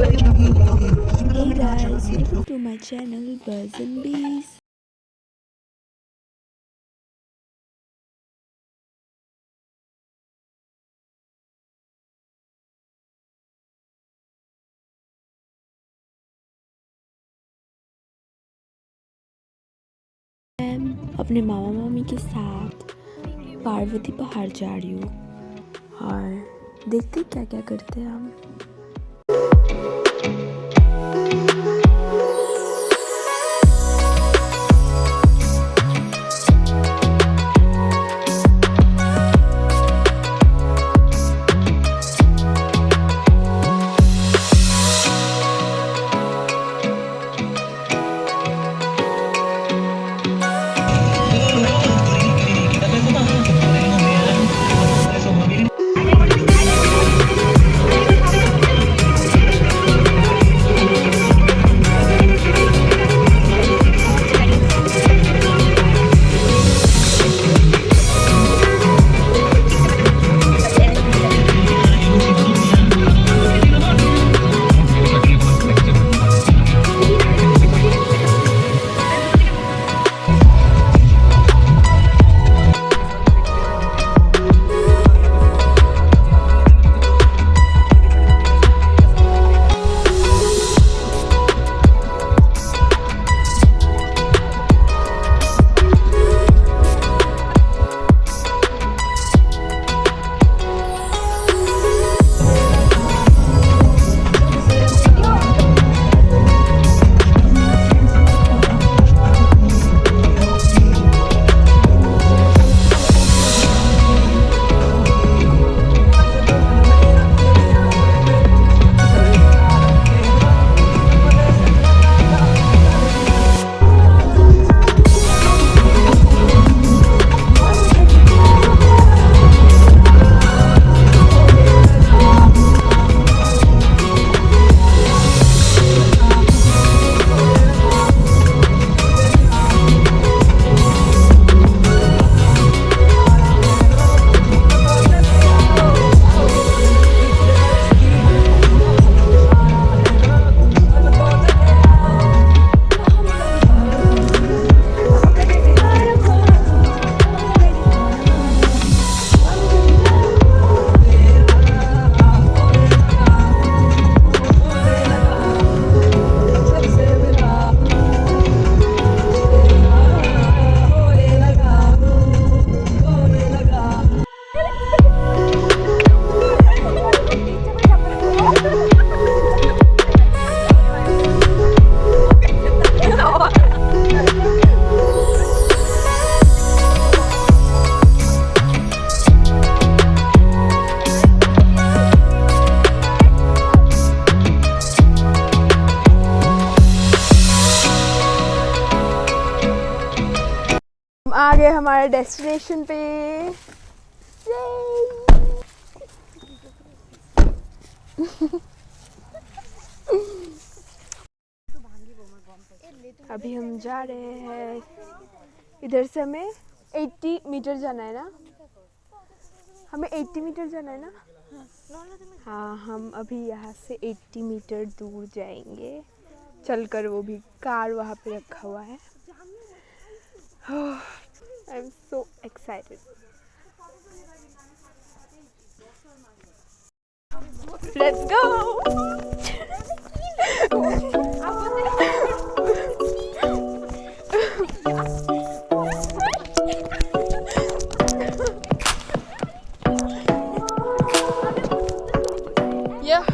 Hey guys, welcome to my channel Birds and Bees. मैं अपने मामा मामी के साथ पार्वती पहाड़ जा रही हूँ और देखते क्या क्या करते हैं हम। आ गए हमारे डेस्टिनेशन पे। अभी हम जा रहे हैं, इधर से हमें 80 मीटर जाना है ना, हमें 80 मीटर जाना है ना। हाँ, हम अभी यहाँ से 80 मीटर दूर जाएंगे चलकर, वो भी कार वहाँ पे रखा हुआ है। I'm so excited. Let's go. Yeah.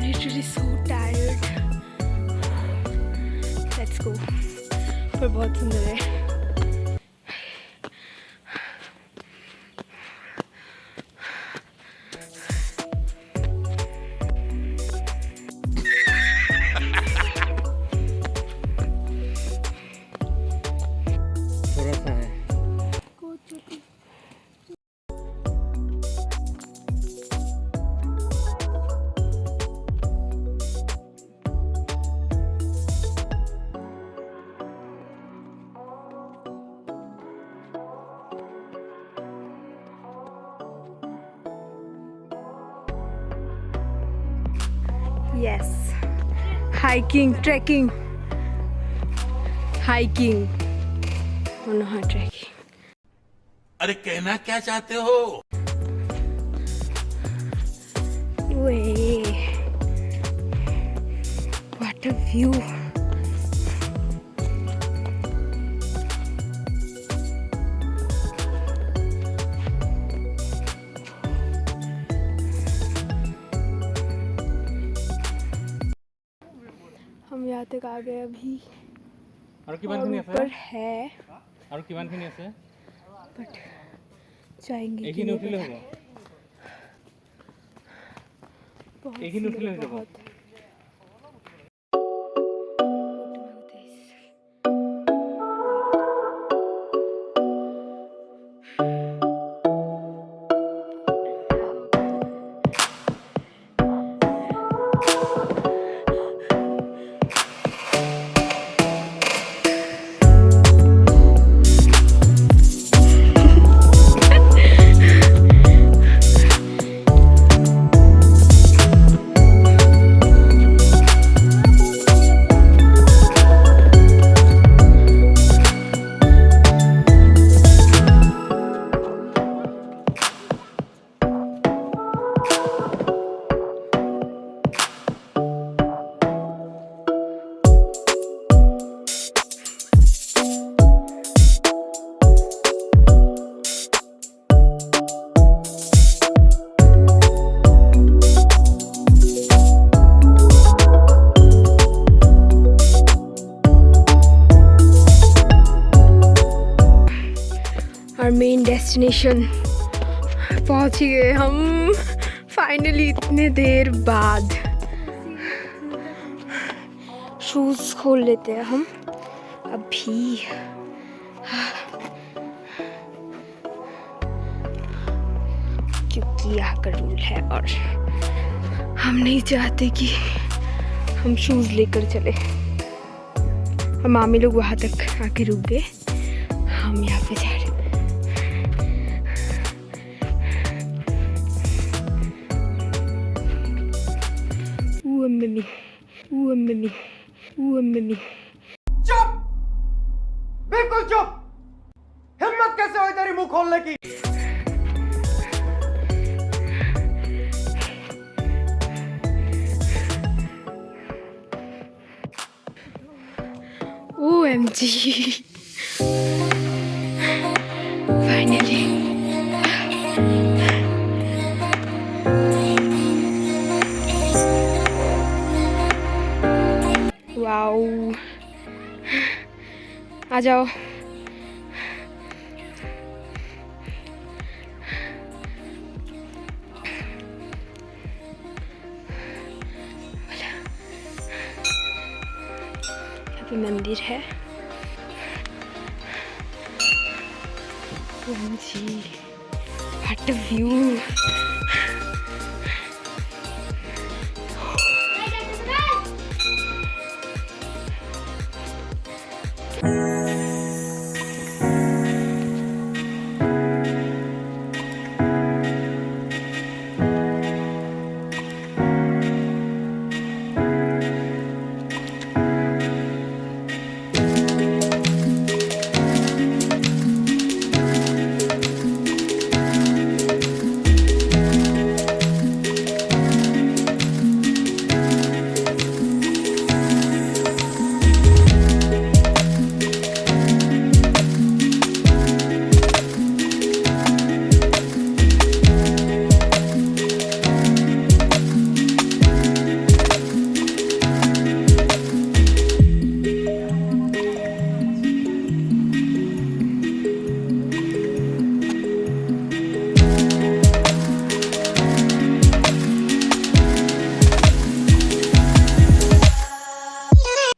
Literally so tired. Let's go. पर बहुत सुंदर है. थोड़ा सा है. Yes. Hiking, trekking. Hiking. Oh no, trekking. अरे कहना क्या चाहते हो? Way. What a view. हम यहाँ तक आ गए अभी. আৰু और কিমানখিনি ऊपर আছে? है আৰু কিমানখিনি আছে? बट जाएंगे कि এইখিনি नहीं উঠিলে पता. হ'ব. बहुत এইখিনি सुंदर, উঠিলে হৈ যাব. बहुत. और मेन डेस्टिनेशन पहुंच ही गए हम फाइनली इतने देर बाद। शूज़ खोल लेते हैं हम अभी। क्योंकि यहाँ का रूल है और हम नहीं चाहते कि हम शूज़ लेकर चले। और मामी लोग वहाँ तक आके रुक गए, हम यहाँ पे जा रहे। मम्मी चुप, बिल्कुल चुप। हिम्मत कैसे हुई तेरी मुंह खोलने की? OMG फाइनली वाओ, आ जाओ। यहाँ पे मंदिर है। OMG, what a view!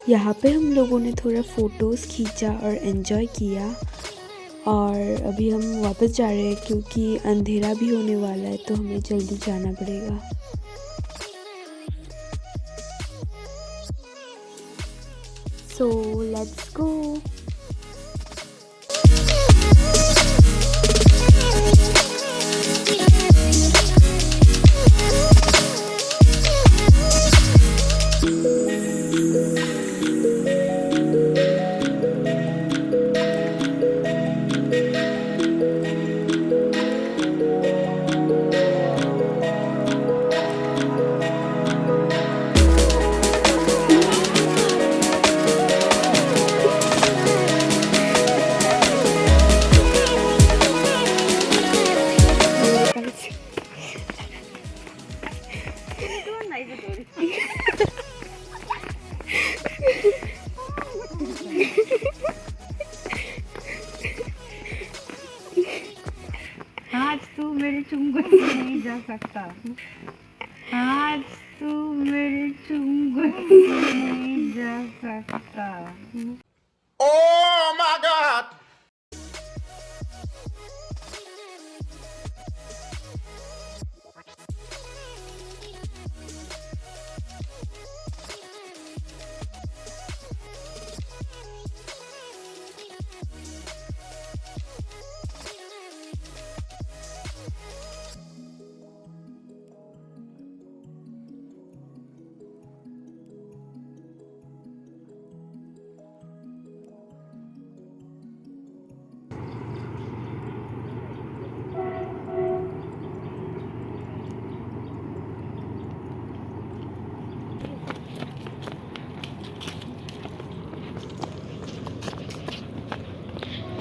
यहाँ पे हम लोगों ने थोड़ा फ़ोटोज़ खींचा और एंजॉय किया और अभी हम वापस जा रहे हैं क्योंकि अंधेरा भी होने वाला है तो हमें जल्दी जाना पड़ेगा। So let's go. आज तू मेरे चुंगल से नहीं जा सकता। आज तू मेरे चुंगल से नहीं जा सकता। Oh my God!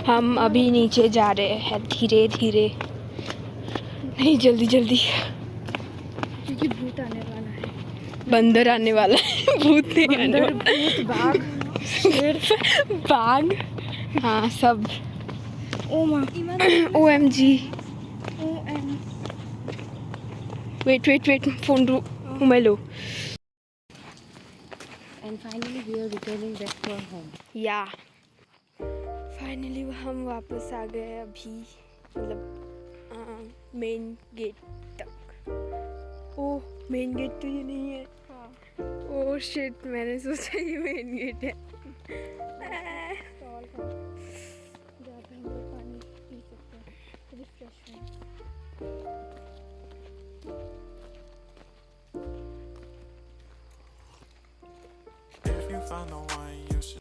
हम अभी नीचे जा रहे हैं धीरे धीरे, नहीं जल्दी जल्दी, क्योंकि भूत आने वाला है। बंदर आने वाला है, भूत नहीं आने वाला। भूत, बाघ, शेर, बाघ, हाँ सब। OMG. Wait. Phone घुमा लो. And finally we are returning back to our home. Yeah. Finally हम वापस आ गए अभी, मतलब मेन गेट तक. ओह, मेन गेट तो ये नहीं है. ओह शिट, मैंने सोचा ये मेन गेट है.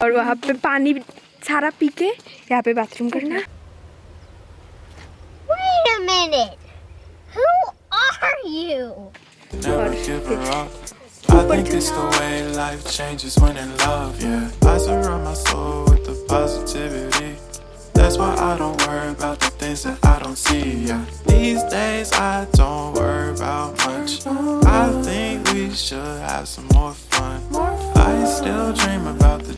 और वहाँ पे पानी सारा पी के यहाँ पे बाथरूम करना. Wait a minute. Who are you? Never give her up. I think it's the way life changes when in love, yeah. I surround my soul with the positivity. That's why I don't worry about the things that I don't see, yeah. These days I don't worry about much. I think we should have some more fun. I still dream about the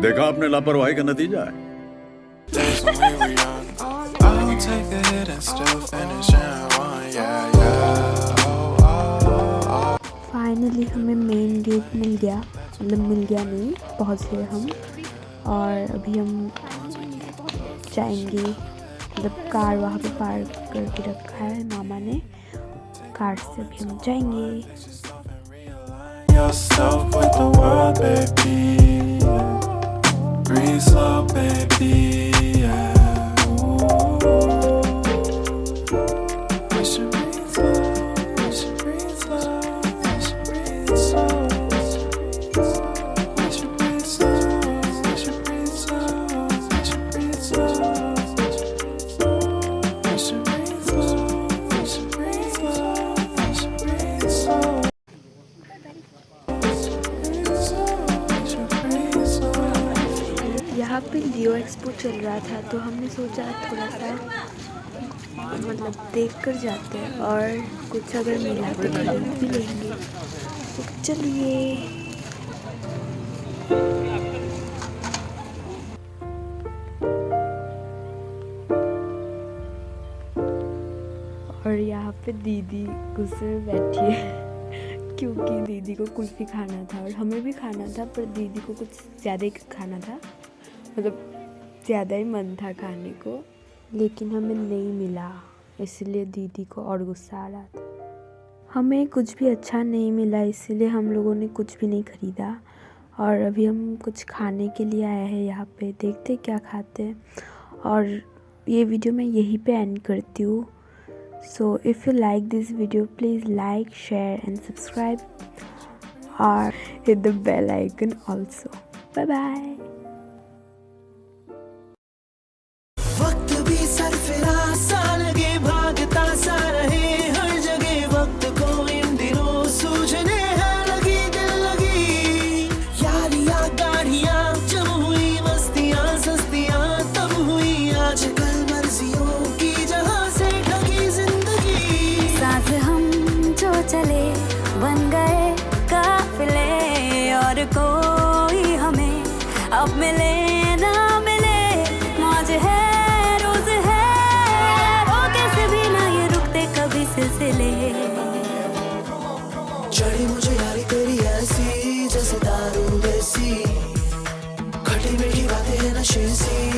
देखा आपने लापरवाही का नतीजा है. days when we were young. I'll take a hit and still finish in one, yeah, yeah. Oh. Finally हमें main gate मिल गया, मतलब मिल गया नहीं, पहुंच गए हम. और अभी हम जाएंगे, मतलब कार वहाँ पे पार्क करके रखा है मामा ने. कार से अभी हम जाएंगे. Yourself with the world, baby. Breathe slow, baby. Yeah. We should breathe slow. We should breathe slow. We should breathe slow. We should breathe slow. We should breathe slow. We should breathe slow. We should breathe slow. We should breathe slow. We should breathe slow. यहाँ पे लियो expo चल रहा था, तो हमने सोचा थोड़ा सा मतलब देख कर जाते हैं, और कुछ अगर मिला तो खरीद भी लेंगे. तो चलिए. और यहाँ पे दीदी गुस्से में बैठी है क्योंकि दीदी को कुल्फ़ी खाना था और हमें भी खाना था, पर दीदी को कुछ ज़्यादा ही खाना था, मतलब ज़्यादा ही मन था खाने को, लेकिन हमें नहीं मिला, इसलिए दीदी को और गुस्सा आ रहा था. हमें कुछ भी अच्छा नहीं मिला, इसीलिए हम लोगों ने कुछ भी नहीं ख़रीदा. और अभी हम कुछ खाने के लिए आए हैं यहाँ पे, देखते क्या खाते हैं. और ये वीडियो मैं यहीं पे एंड करती हूँ. So if you like this video, please like, share and subscribe or hit the bell icon also. Bye bye. वक्त भी सरफिरा सा लगे, भागता सा रहे हर जगह. वक्त को इन दिनों सूझने है लगी दिल लगी. यारियां गाड़ियां जब हुई, मस्तियां सस्तियां तब हुई. आजकल मर्जियों की जहां से ठगी जिंदगी. साथ हम जो चले बन गए काफिले, और कोई हमें अब मिले ना मिले. मौज है रोज है, वो कैसे भी ना ये रुकते कभी सिलसिले. चढ़ी मुझे यारी तेरी ऐसी जैसे दारू वैसी, खटी मीठी बातें हैं नशे सी.